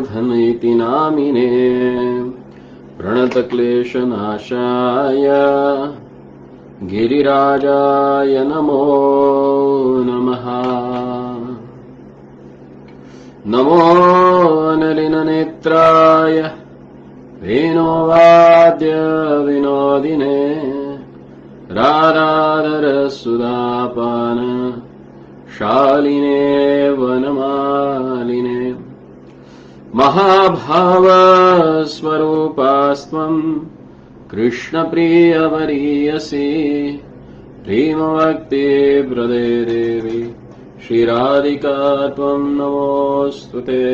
धनैति नामिने प्रणतक्लेशनाशाय गिरिराजाय नमो नमः। नमो नलिननेत्राय वेणुवाद्य विनोदिने राराधरसुधापान शालिने वनमालिने महाभावस्वरूपास्त्वं कृष्णप्रियवरीयसी प्रेमभक्ति प्रदे देवी श्रीराधिका त्वं नमोस्तुते।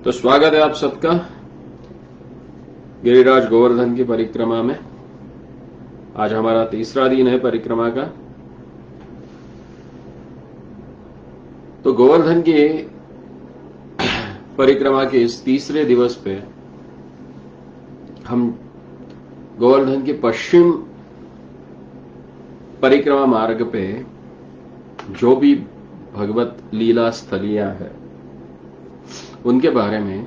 तो स्वागत है आप सबका गिरिराज गोवर्धन की परिक्रमा में। आज हमारा तीसरा दिन है परिक्रमा का। तो गोवर्धन की परिक्रमा के इस तीसरे दिवस पे हम गोवर्धन के पश्चिम परिक्रमा मार्ग पे जो भी भगवत लीला स्थलियां है उनके बारे में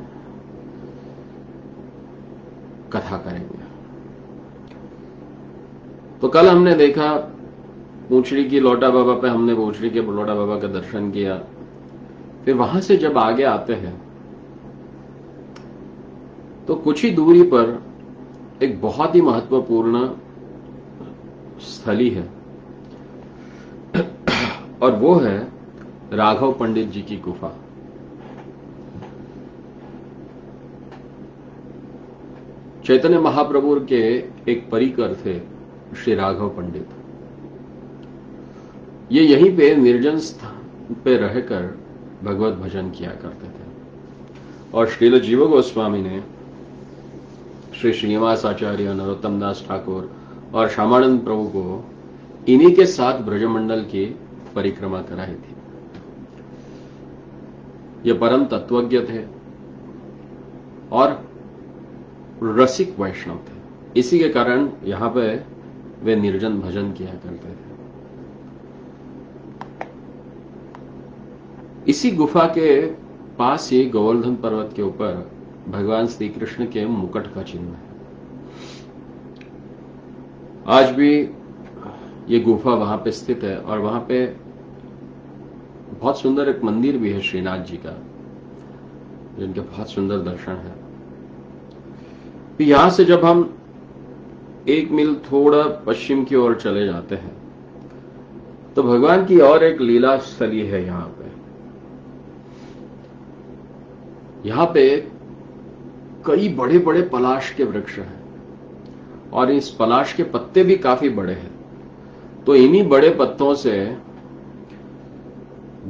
कथा करेंगे। तो कल हमने देखा पूंछड़ी की लोटा बाबा पे, हमने पूंछड़ी के लोटा बाबा का दर्शन किया। फिर वहां से जब आगे आते हैं तो कुछ ही दूरी पर एक बहुत ही महत्वपूर्ण स्थली है और वो है राघव पंडित जी की गुफा। चैतन्य महाप्रभु के एक परिकर थे श्री राघव पंडित। ये यहीं पे निर्जन स्थान पे रहकर भगवत भजन किया करते थे और श्रील जीव गोस्वामी ने श्री श्रीनिवास आचार्य, नरोत्तम दास ठाकुर और श्यामानंद प्रभु को इन्हीं के साथ ब्रजमंडल की परिक्रमा कराई थी। ये परम तत्वज्ञ थे और रसिक वैष्णव थे। इसी के कारण यहां पे वे निर्जन भजन किया करते थे। इसी गुफा के पास ही गोवर्धन पर्वत के ऊपर भगवान श्री कृष्ण के मुकुट का चिन्ह है। आज भी ये गुफा वहां पे स्थित है और वहां पे बहुत सुंदर एक मंदिर भी है श्रीनाथ जी का, जिनके बहुत सुंदर दर्शन है। तो यहां से जब हम 1 मील थोड़ा पश्चिम की ओर चले जाते हैं तो भगवान की और एक लीला स्थली है। यहां पे कई बड़े बड़े पलाश के वृक्ष हैं और इस पलाश के पत्ते भी काफी बड़े हैं। तो इन्हीं बड़े पत्तों से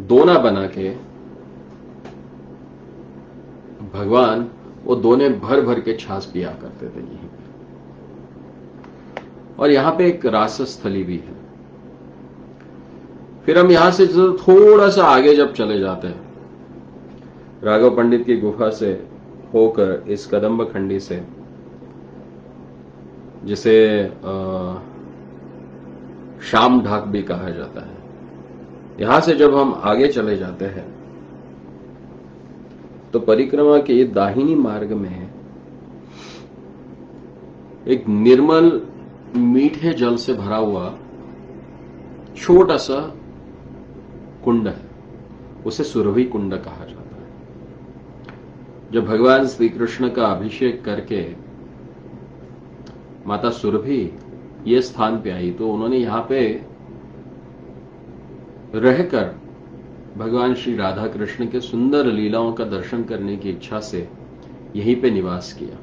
दोना बना के भगवान वो दोने भर भर के छाछ पिया करते थे यहीं पे। और यहां पे एक रास स्थली भी है। फिर हम यहां से थोड़ा सा आगे जब चले जाते हैं, राघव पंडित की गुफा से होकर इस कदम्ब खंडी से, जिसे शाम ढाक भी कहा जाता है, यहां से जब हम आगे चले जाते हैं तो परिक्रमा के दाहिनी मार्ग में एक निर्मल मीठे जल से भरा हुआ छोटा सा कुंड है। उसे सुरभि कुंड कहा जाता है। जब भगवान श्री कृष्ण का अभिषेक करके माता सुरभि ये स्थान पे आई तो उन्होंने यहां पे रहकर भगवान श्री राधा कृष्ण के सुंदर लीलाओं का दर्शन करने की इच्छा से यहीं पे निवास किया।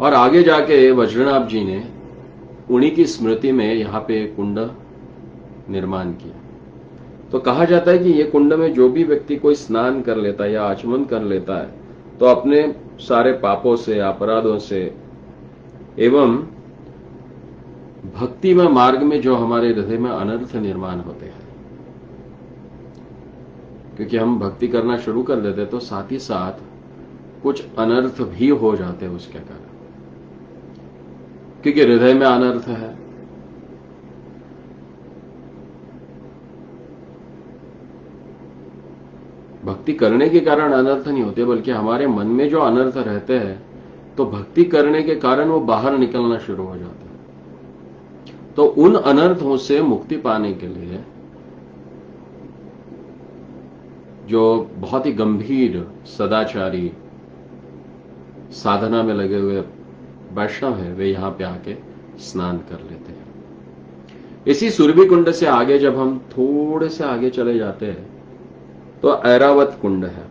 और आगे जाके वज्रनाभ जी ने उन्हीं की स्मृति में यहां पे कुंड निर्माण किया। तो कहा जाता है कि ये कुंड में जो भी व्यक्ति कोई स्नान कर लेता है या आचमन कर लेता है तो अपने सारे पापों से, अपराधों से एवं भक्ति में मार्ग में जो हमारे हृदय में अनर्थ निर्माण होते हैं, क्योंकि हम भक्ति करना शुरू कर देते तो साथ ही साथ कुछ अनर्थ भी हो जाते हैं उसके कारण, क्योंकि हृदय में अनर्थ है। भक्ति करने के कारण अनर्थ नहीं होते, बल्कि हमारे मन में जो अनर्थ रहते हैं तो भक्ति करने के कारण वो बाहर निकलना शुरू हो जाता है। तो उन अनर्थों से मुक्ति पाने के लिए जो बहुत ही गंभीर सदाचारी साधना में लगे हुए वैष्णव है, वे यहां पे आके स्नान कर लेते हैं। इसी सुरभि कुंड से आगे जब हम थोड़े से आगे चले जाते हैं तो ऐरावत कुंड है।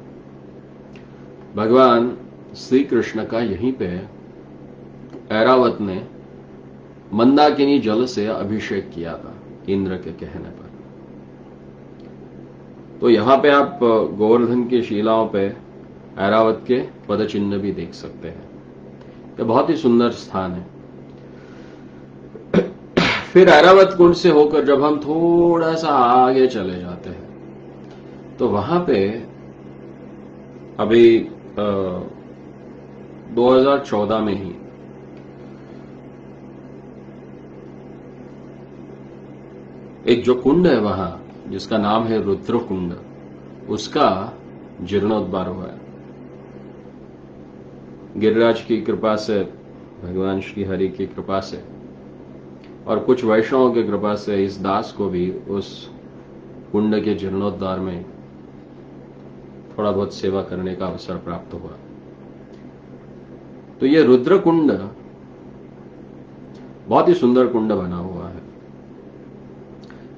भगवान श्री कृष्ण का यहीं पे ऐरावत ने मंदाकिनी जल से अभिषेक किया था इंद्र के कहने पर। तो यहां पे आप गोवर्धन की शिलाओं पे ऐरावत के पद चिन्ह भी देख सकते हैं। यह बहुत ही सुंदर स्थान है। फिर ऐरावत कुंड से होकर जब हम थोड़ा सा आगे चले जाते हैं तो वहां पे अभी 2014 में ही एक जो कुंड है वहां, जिसका नाम है रुद्र कुंड, उसका जीर्णोद्धार हुआ है। गिरिराज की कृपा से, भगवान श्री हरि की कृपा से और कुछ वैष्णवों की कृपा से इस दास को भी उस कुंड के जीर्णोद्धार में थोड़ा बहुत सेवा करने का अवसर प्राप्त हुआ। तो ये रुद्र कुंड बहुत ही सुंदर कुंड बना हुआ है।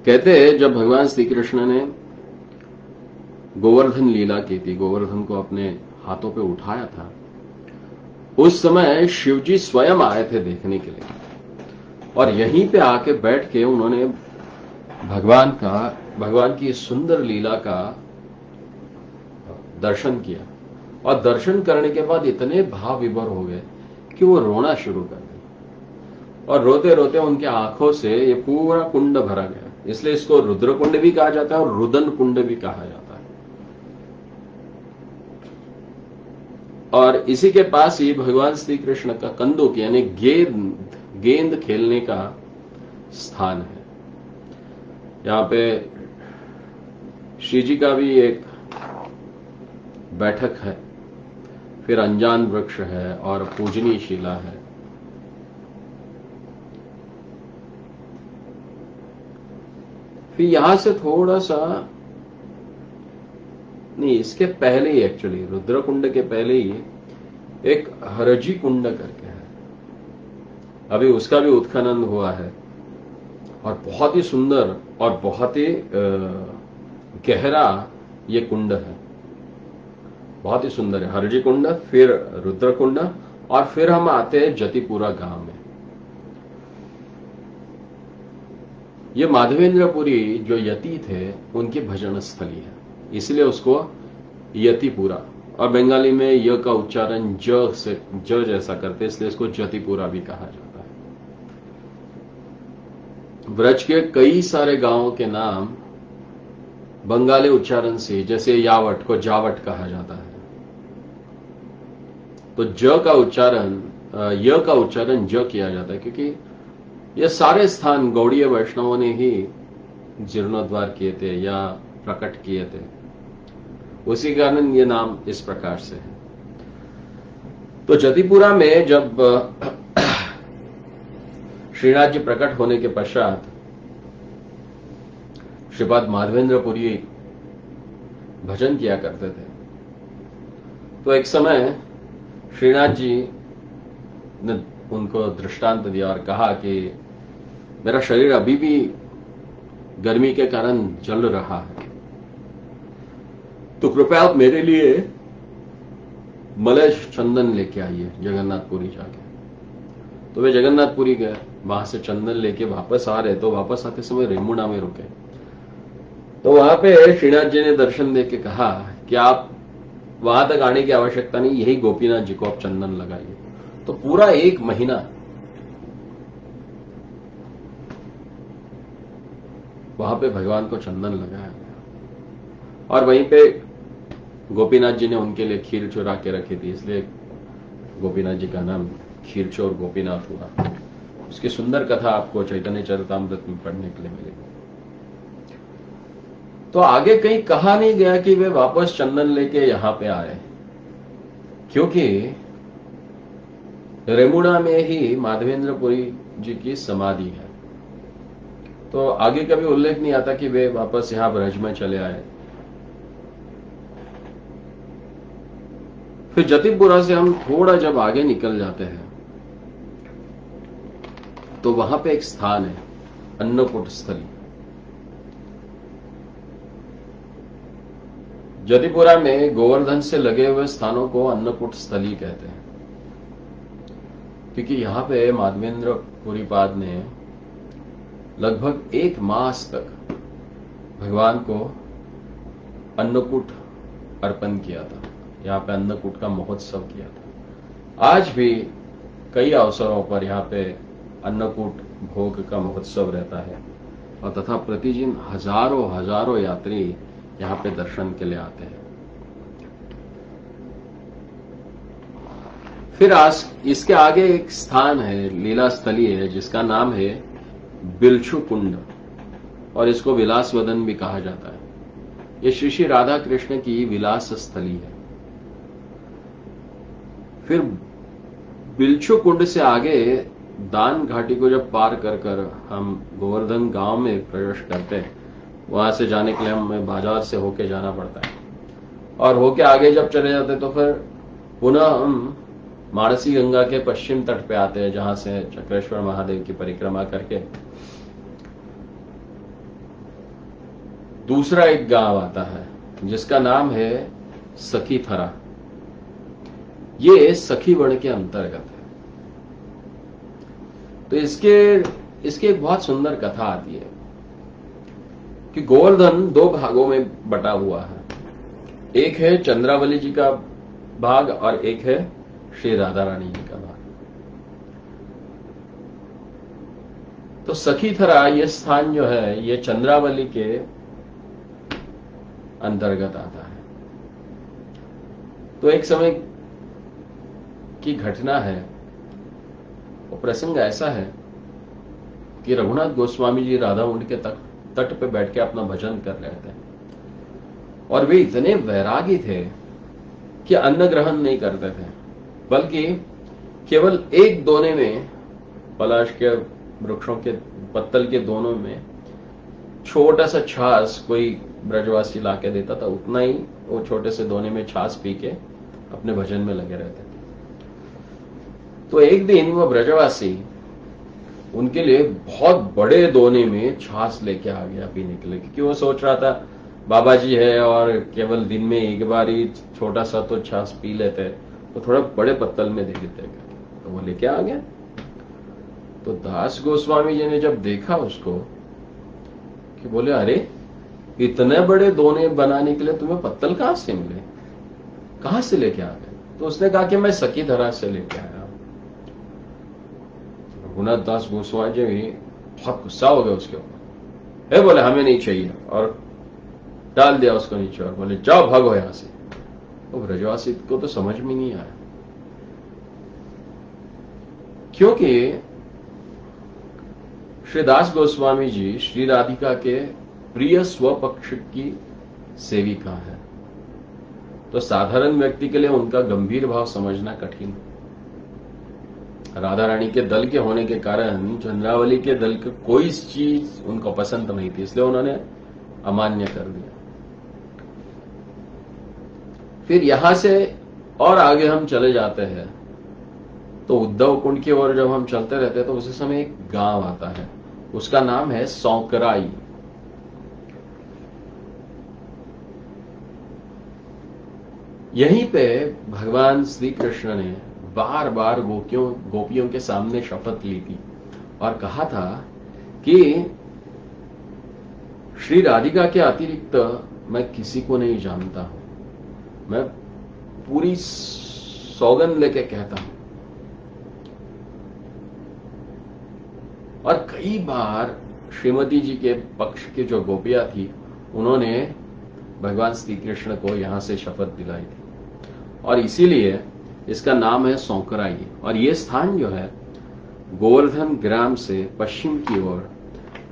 कहते हैं जब भगवान श्री कृष्ण ने गोवर्धन लीला की थी, गोवर्धन को अपने हाथों पे उठाया था, उस समय शिवजी स्वयं आए थे देखने के लिए और यहीं पे आके बैठ के उन्होंने भगवान की सुंदर लीला का दर्शन किया और दर्शन करने के बाद इतने भाव विभोर हो गए कि वो रोना शुरू कर दिया और रोते रोते उनकी आंखों से ये पूरा कुंड भरा गया। इसलिए इसको रुद्र कुंड भी कहा जाता है और रुदन कुंड भी कहा जाता है। और इसी के पास ही भगवान श्री कृष्ण का कंदुक यानी गेंद खेलने का स्थान है। यहां पे श्री जी का भी एक बैठक है, फिर अनजान वृक्ष है और पूजनीय शिला है। फिर यहां से थोड़ा सा नहीं, इसके पहले ही एक्चुअली रुद्र कुंड के पहले ही एक हरजी कुंड करके है, अभी उसका भी उत्खनन हुआ है और बहुत ही सुंदर और बहुत ही गहरा ये कुंड है, बहुत ही सुंदर है। हरजी कुंड, फिर रुद्र कुंड और फिर हम आते हैं जतिपुरा गांव में। ये माधवेंद्रपुरी जो यति थे उनकी भजन स्थली है, इसलिए उसको यतिपुरा, और बंगाली में य का उच्चारण ज जैसा करते, इसलिए इसको जतिपुरा भी कहा जाता है। ब्रज के कई सारे गांवों के नाम बंगाली उच्चारण से, जैसे यावट को जावट कहा जाता है, तो ज का उच्चारण य का उच्चारण ज किया जाता है, क्योंकि ये सारे स्थान गौड़ीय वैष्णवों ने ही जीर्णोद्धार किए थे या प्रकट किए थे, उसी कारण ये नाम इस प्रकार से है। तो जतिपुरा में जब श्रीनाथ जी प्रकट होने के पश्चात श्रीपाद माधवेंद्रपुरी भजन किया करते थे, तो एक समय श्रीनाथ जी ने उनको दृष्टांत दिया और कहा कि मेरा शरीर अभी भी गर्मी के कारण जल रहा है, तो कृपया आप मेरे लिए मलय चंदन लेके आइए जगन्नाथपुरी जाके। तो वे जगन्नाथपुरी गए, वहां से चंदन लेके वापस आ रहे, तो वापस आते समय रेमुणा में रुके। तो वहां पे श्रीनाथ जी ने दर्शन देके कहा कि आप वहां तक आने की आवश्यकता नहीं, यही गोपीनाथ जी को आप चंदन लगाइए। तो पूरा 1 महीना वहां पे भगवान को चंदन लगाया गया और वहीं पे गोपीनाथ जी ने उनके लिए खीर चुरा के रखी थी, इसलिए गोपीनाथ जी का नाम खीरचोर गोपीनाथ हुआ। उसकी सुंदर कथा आपको चैतन्य चरितामृत में पढ़ने के लिए मिलेगी। तो आगे कहीं कहा नहीं गया कि वे वापस चंदन लेके यहां पे आए, क्योंकि रेमुणा में ही माधवेंद्रपुरी जी की समाधि है। तो आगे कभी उल्लेख नहीं आता कि वे वापस यहां ब्रज में चले आए। फिर जतिपुरा से हम थोड़ा जब आगे निकल जाते हैं तो वहां पे एक स्थान है, अन्नकूट स्थली। जतिपुरा में गोवर्धन से लगे हुए स्थानों को अन्नकूट स्थली कहते हैं, क्योंकि यहां पे माधवेंद्र पुरीपाद ने लगभग 1 मास तक भगवान को अन्नकूट अर्पण किया था। यहां पे अन्नकूट का महोत्सव किया था। आज भी कई अवसरों पर यहां पे अन्नकूट भोग का महोत्सव रहता है और तथा प्रतिदिन हजारों यात्री यहां पे दर्शन के लिए आते हैं। फिर आज इसके आगे एक स्थान है, लीला स्थली है, जिसका नाम है बिलछू कुंड और इसको विलास वदन भी कहा जाता है। यह श्री श्री राधा कृष्ण की विलास स्थली है। फिर बिलछू कुंड से आगे दान घाटी को जब पार कर हम गोवर्धन गांव में प्रवेश करते हैं, वहां से जाने के लिए हमें बाजार से होके जाना पड़ता है और होके आगे जब चले जाते तो फिर पुनः हम मानसी गंगा के पश्चिम तट पे आते हैं, जहां से चक्रेश्वर महादेव की परिक्रमा करके दूसरा एक गांव आता है जिसका नाम है सखीथरा। ये सखी वन के अंतर्गत है। तो इसके एक बहुत सुंदर कथा आती है कि गोवर्धन 2 भागों में बटा हुआ है। एक है चंद्रावली जी का भाग और एक है श्री राधा रानी जी का भाग। तो सखीथरा ये स्थान जो है ये चंद्रावली के अंतर्गत आता है। तो एक समय की घटना है, वो प्रसंग ऐसा है कि रघुनाथ गोस्वामी जी राधा कुंड के तट पे बैठ के अपना भजन कर रहे थे और वे इतने वैरागी थे कि अन्न ग्रहण नहीं करते थे, बल्कि केवल एक दोने में, पलाश के वृक्षों के पत्तल के दोनों में छोटा सा छाछ कोई ब्रजवासी लाके देता था, उतना ही वो छोटे से दोने में छाछ पी के अपने भजन में लगे रहते थे। तो एक दिन वो ब्रजवासी उनके लिए बहुत बड़े दोने में छाछ लेके आ गया पीने के लिए, क्योंकि वो सोच रहा था बाबा जी है और केवल दिन में एक बार ही छोटा सा तो छाछ पी लेते, तो थोड़ा बड़े पत्तल में दे देते। तो वो लेके आ गया। तो दास गोस्वामी जी ने जब देखा उसको कि बोले, अरे इतने बड़े दोने बनाने के लिए तुम्हें पत्तल कहां से मिले, कहां से लेके आ गए? तो उसने कहा कि मैं सखीथरा से लेके आया। रघुनाथ दास गोस्वामी जी भी बहुत गुस्सा हो गया उसके ऊपर। बोले हमें नहीं चाहिए और डाल दिया उसको नीचे और बोले जाओ भागो यहां से। तो ब्रजवासी को तो समझ में नहीं आया, क्योंकि श्री दास गोस्वामी जी श्री राधिका के प्रिय स्वपक्ष की सेविका है। तो साधारण व्यक्ति के लिए उनका गंभीर भाव समझना कठिन। राधा रानी के दल के होने के कारण चंद्रावली के दल की कोई चीज उनको पसंद नहीं थी, इसलिए उन्होंने अमान्य कर दिया। फिर यहां से और आगे हम चले जाते हैं तो उद्धव कुंड की ओर जब हम चलते रहते हैं तो उसी समय एक गांव आता है, उसका नाम है सौकराई। यहीं पे भगवान श्री कृष्ण ने बार बार गोपियों के सामने शपथ ली थी और कहा था कि श्री राधिका के अतिरिक्त मैं किसी को नहीं जानता हूं, मैं पूरी सौगंध लेके कहता हूं। और कई बार श्रीमती जी के पक्ष की जो गोपियां थी उन्होंने भगवान श्री कृष्ण को यहां से शपथ दिलाई थी और इसीलिए इसका नाम है सौकराई। और यह स्थान जो है गोवर्धन ग्राम से पश्चिम की ओर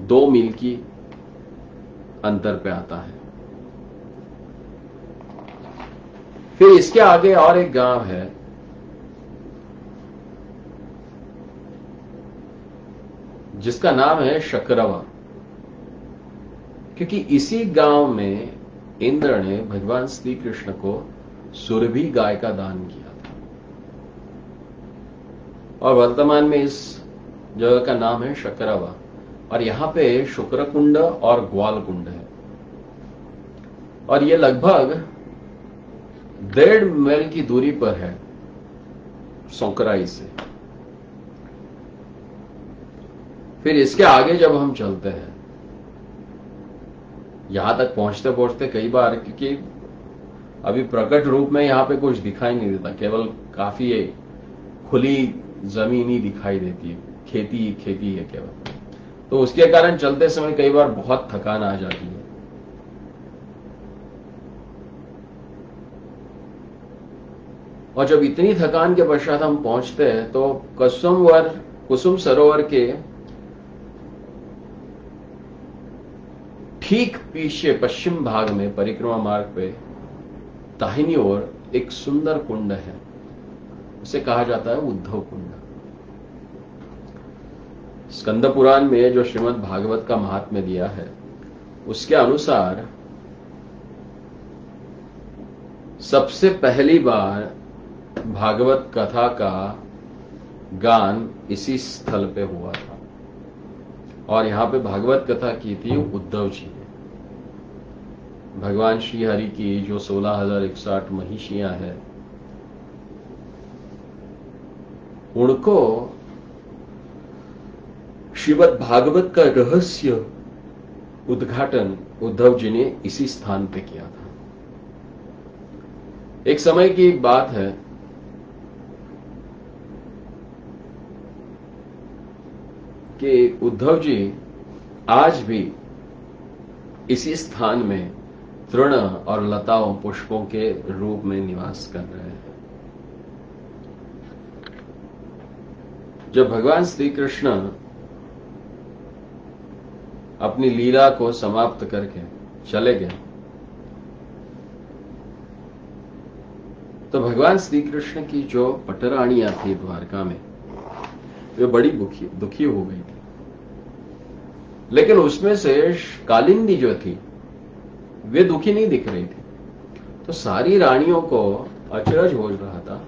2 मील की अंतर पे आता है। फिर इसके आगे और एक गांव है, जिसका नाम है शकरवा, क्योंकि इसी गांव में इंद्र ने भगवान श्री कृष्ण को सुरभि गाय का दान किया था। और वर्तमान में इस जगह का नाम है शकरवा, और यहां पे शुक्रकुंड और ग्वाल कुंड है, और ये लगभग 1.5 मील की दूरी पर है सोंकराई से। फिर इसके आगे जब हम चलते हैं, यहां तक पहुंचते पहुंचते कई बार, क्योंकि अभी प्रकट रूप में यहां पे कुछ दिखाई नहीं देता, केवल काफी खुली जमीन ही दिखाई देती है, खेती खेती है केवल, तो उसके कारण चलते समय कई बार बहुत थकान आ जाती है। और जब इतनी थकान के पश्चात हम पहुंचते हैं तो कुसुम सरोवर के ठीक पीछे पश्चिम भाग में परिक्रमा मार्ग पे दाहिनी ओर एक सुंदर कुंड है, उसे कहा जाता है उद्धव कुंड। स्कंद पुराण में जो श्रीमद् भागवत का महात्म्य दिया है, उसके अनुसार सबसे पहली बार भागवत कथा का गान इसी स्थल पे हुआ था, और यहां पे भागवत कथा की थी उद्धव जी ने। भगवान श्री हरि की जो 16,108 महिषियां हैं, उनको श्रीमद् भागवत का रहस्य उद्घाटन उद्धव जी ने इसी स्थान पे किया था। एक समय की एक बात है, कि उद्धव जी आज भी इसी स्थान में तृण और लताओं पुष्पों के रूप में निवास कर रहे हैं। जब भगवान श्री कृष्ण अपनी लीला को समाप्त करके चले गए, तो भगवान श्री कृष्ण की जो पटरानियां थी द्वारका में, वे बड़ी दुखी हो गई थी। लेकिन उसमें से कालिंदी जो थी, वे दुखी नहीं दिख रही थी। तो सारी रानियों को अचरज हो रहा था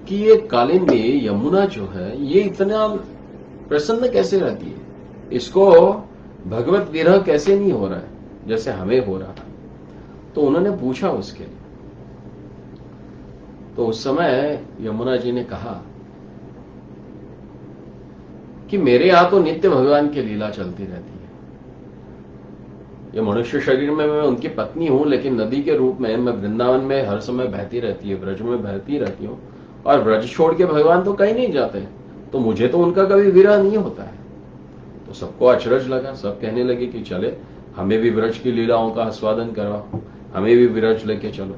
कि ये कालिंदी यमुना जो है, ये इतना प्रसन्न कैसे रहती है, इसको भगवत विरह कैसे नहीं हो रहा है जैसे हमें हो रहा था। तो उन्होंने पूछा उसके लिए। तो उस समय यमुना जी ने कहा कि मेरे यहां तो नित्य भगवान की लीला चलती रहती है। ये मनुष्य शरीर में मैं उनकी पत्नी हूं, लेकिन नदी के रूप में मैं वृंदावन में हर समय बहती रहती है, ब्रज में बहती रहती हूं, और ब्रज छोड़ के भगवान तो कहीं नहीं जाते, तो मुझे तो उनका कभी विरह नहीं होता है। तो सबको अचरज लगा, सब कहने लगे कि चले हमें भी ब्रज की लीलाओं का आस्वादन करवाओ, हमें भी ब्रज लेके चलो।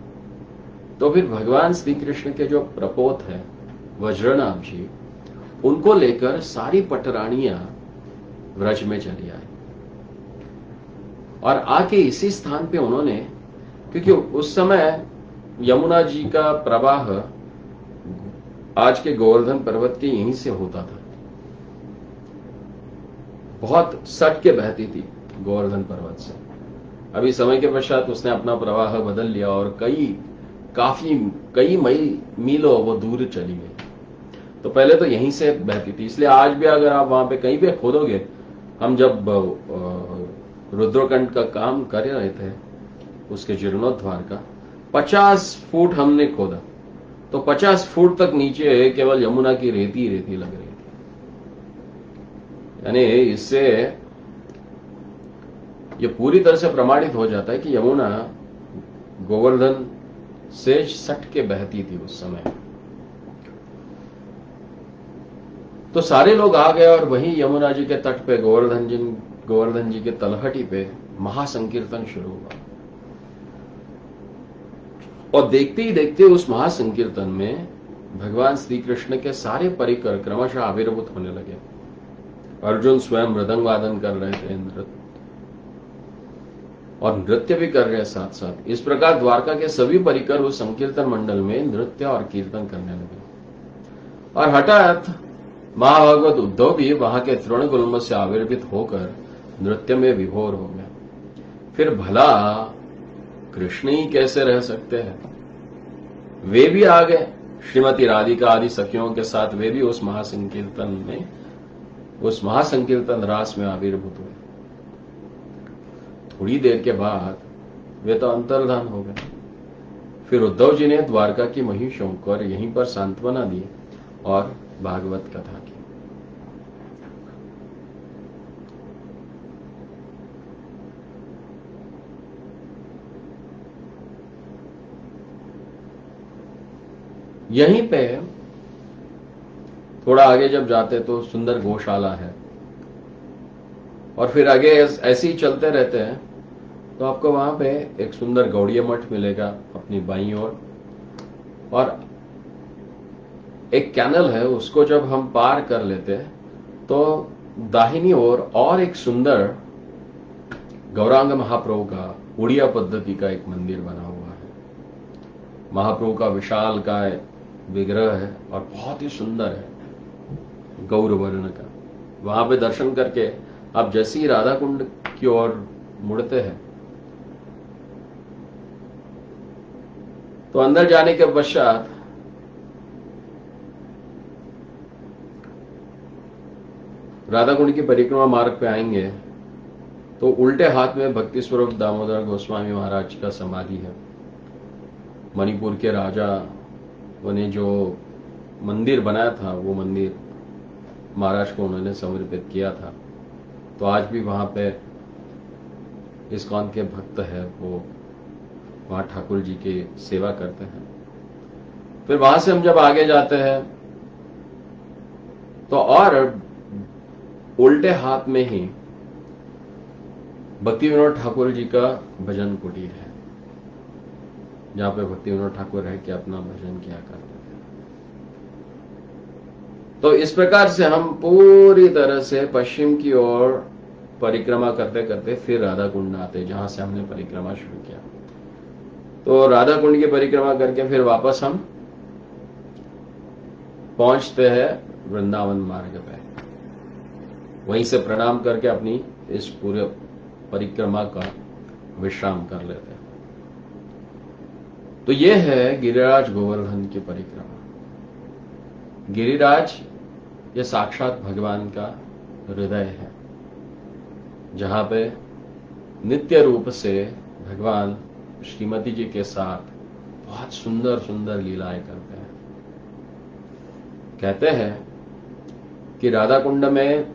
तो फिर भगवान श्री कृष्ण के जो प्रपोत है वज्रनाभ जी, उनको लेकर सारी पटरानियां व्रज में चली आई, और आके इसी स्थान पे उन्होंने, क्योंकि उस समय यमुना जी का प्रवाह आज के गोवर्धन पर्वत के यहीं से होता था, बहुत सट के बहती थी गोवर्धन पर्वत से। अभी समय के पश्चात उसने अपना प्रवाह बदल लिया और कई मीलों वो दूर चली गई। तो पहले तो यहीं से बहती थी, इसलिए आज भी अगर आप वहां पे कहीं पे खोदोगे, हम जब रुद्रकांड का काम कर रहे थे उसके जीर्णोद्धार का, 50 फुट हमने खोदा, तो 50 फुट तक नीचे केवल यमुना की रेती रेती लग रही थी। यानी इससे ये पूरी तरह से प्रमाणित हो जाता है कि यमुना गोवर्धन से सट के बहती थी उस समय। तो सारे लोग आ गए और वहीं यमुना जी के तट पे गोवर्धन जी के तलहटी पे महासंकीर्तन शुरू हुआ, और देखते ही देखते उस महासंकीर्तन में भगवान श्री कृष्ण के सारे परिकर क्रमशः आविर्भूत होने लगे। अर्जुन स्वयं मृदंग वादन कर रहे थे, इंद्र और नृत्य भी कर रहे हैं साथ साथ। इस प्रकार द्वारका के सभी परिकर उस संकीर्तन मंडल में नृत्य और कीर्तन करने लगे। और हठात महाभागवत उद्धव भी वहां के तृणगुल्म से आविर्भित होकर नृत्य में विभोर हो गया। फिर भला कृष्ण ही कैसे रह सकते हैं? वे भी आ गए, श्रीमती राधिका आदि सखियों के साथ वे भी उस महासंकीर्तन रास में आविर्भूत हुए। थोड़ी देर के बाद वे तो अंतर्धान हो गए। फिर उद्धव जी ने द्वारका की महिषों को यहीं पर सांत्वना दी और भागवत कथा की। यहीं पे थोड़ा आगे जब जाते तो सुंदर गौशाला है, और फिर आगे ऐसे ही चलते रहते हैं तो आपको वहां पे एक सुंदर गौड़ीय मठ मिलेगा अपनी बाईं ओर, और एक कैनल है, उसको जब हम पार कर लेते हैं तो दाहिनी ओर और एक सुंदर गौरांग महाप्रभु का उड़िया पद्धति का एक मंदिर बना हुआ है। महाप्रभु का विशाल का विग्रह है और बहुत ही सुंदर है, गौर वर्ण का। वहां पे दर्शन करके आप जैसे ही राधा कुंड की ओर मुड़ते हैं तो अंदर जाने के पश्चात राधा कुंड की परिक्रमा मार्ग पे आएंगे तो उल्टे हाथ में भक्ति स्वरूप दामोदर गोस्वामी महाराज का समाधि है। मणिपुर के राजा ने जो मंदिर बनाया था वो मंदिर महाराज को उन्होंने समर्पित किया था। तो आज भी वहां पे इस्कॉन के भक्त है वो वहां ठाकुर जी की सेवा करते हैं। फिर वहां से हम जब आगे जाते हैं तो और उल्टे हाथ में ही भक्ति विनोद ठाकुर जी का भजन कुटीर है, जहां पे भक्ति विनोद ठाकुर रह के अपना भजन किया करते थे। तो इस प्रकार से हम पूरी तरह से पश्चिम की ओर परिक्रमा करते करते फिर राधा कुंड आते, जहां से हमने परिक्रमा शुरू किया। तो राधा कुंड की परिक्रमा करके फिर वापस हम पहुंचते हैं वृंदावन मार्ग पे। वहीं से प्रणाम करके अपनी इस पूरे परिक्रमा का विश्राम कर लेते हैं। तो यह है गिरिराज गोवर्धन की परिक्रमा। गिरिराज ये साक्षात भगवान का हृदय है, जहां पे नित्य रूप से भगवान श्रीमती जी के साथ बहुत सुंदर सुंदर लीलाएं करते हैं। कहते हैं कि राधा कुंड में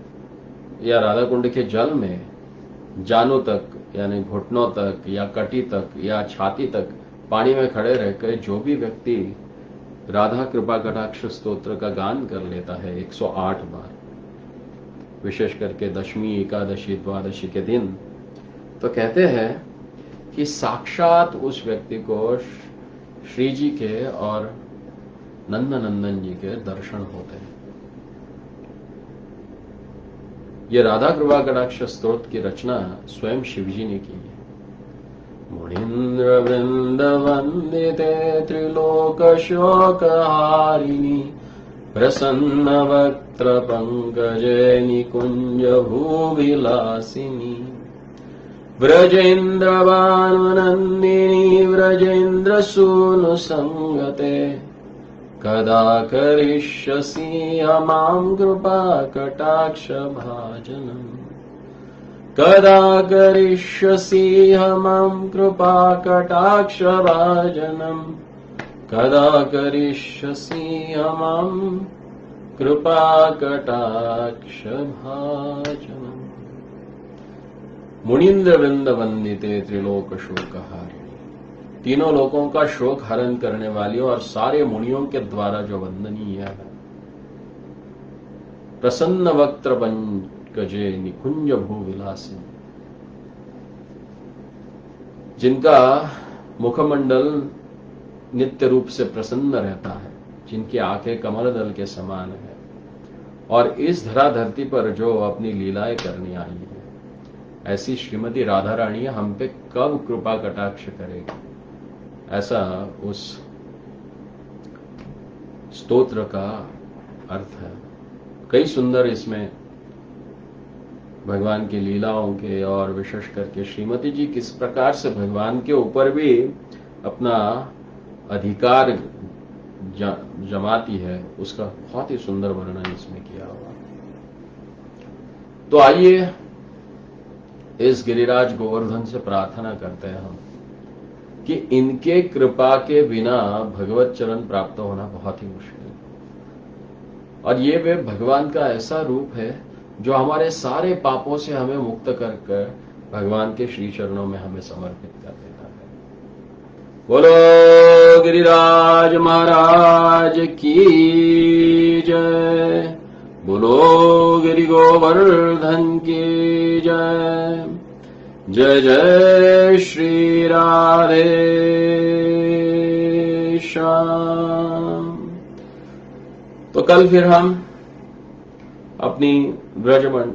या राधा कुंड के जल में जानों तक यानी घुटनों तक या कटी तक या छाती तक पानी में खड़े रहकर जो भी व्यक्ति राधा कृपा कटाक्ष स्तोत्र का गान कर लेता है 108 बार, विशेष करके दशमी एकादशी द्वादशी के दिन, तो कहते हैं कि साक्षात उस व्यक्ति को श्री जी के और नंदन जी के दर्शन होते हैं। ये राधा कृपा कटाक्ष स्तोत्र की रचना स्वयं शिव जी ने की है। मुनीन्द्र वृंद वंदिते त्रिलोक शोकहारिणी प्रसन्न वक्त्र पंकजे निकुंज भूविलासिनी व्रजेन्द्र भानुनंदिनी व्रजेन्द्र सूनु संगते कदा करिष्यसि मां कृपा कटाक्ष भाजनम् कदा करिष्यसि मां कृपा कटाक्ष भाजनम् कदा करिष्यसि मां कृपा कटाक्ष भाजनम्। मुनीन्द्र वृंद वंदिते त्रिलोक शोकहारिणी, तीनों लोकों का शोक हरण करने वाली और सारे मुनियों के द्वारा जो वंदनीय है। प्रसन्न वक्त्र पंकजे निकुंज भूविलासिनी, जिनका मुखमंडल नित्य रूप से प्रसन्न रहता है, जिनकी आंखें कमल दल के समान है और इस धरा धरती पर जो अपनी लीलाएं करने आई है, ऐसी श्रीमती राधा रानी हम पे कब कृपा कटाक्ष करेगी, ऐसा उस स्तोत्र का अर्थ है। कई सुंदर इसमें भगवान की लीलाओं के और विशेष करके श्रीमती जी किस प्रकार से भगवान के ऊपर भी अपना अधिकार जमाती है, उसका बहुत ही सुंदर वर्णन इसमें किया हुआ। तो आइए इस गिरिराज गोवर्धन से प्रार्थना करते हैं हम कि इनके कृपा के बिना भगवत चरण प्राप्त होना बहुत ही मुश्किल है। और ये वे भगवान का ऐसा रूप है जो हमारे सारे पापों से हमें मुक्त कर भगवान के श्री चरणों में हमें समर्पित कर देता है। बोलो गिरिराज महाराज की जय, बोलो गिरि गोवर्धन की जय। जय जय श्री राधे श्याम। तो कल फिर हम अपनी ब्रजमंड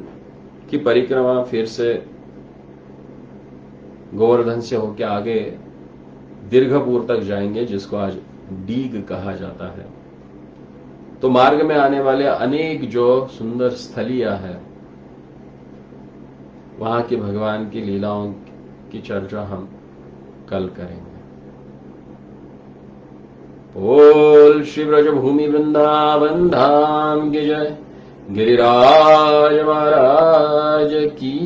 की परिक्रमा फिर से गोवर्धन से होकर आगे दीर्घपुर तक जाएंगे, जिसको आज डीग कहा जाता है। तो मार्ग में आने वाले अनेक जो सुंदर स्थलियां हैं, वहां की भगवान की लीलाओं की चर्चा हम कल करेंगे। बोल श्री ब्रजभूमि वृंदावन धाम की जय, गिरिराज महाराज की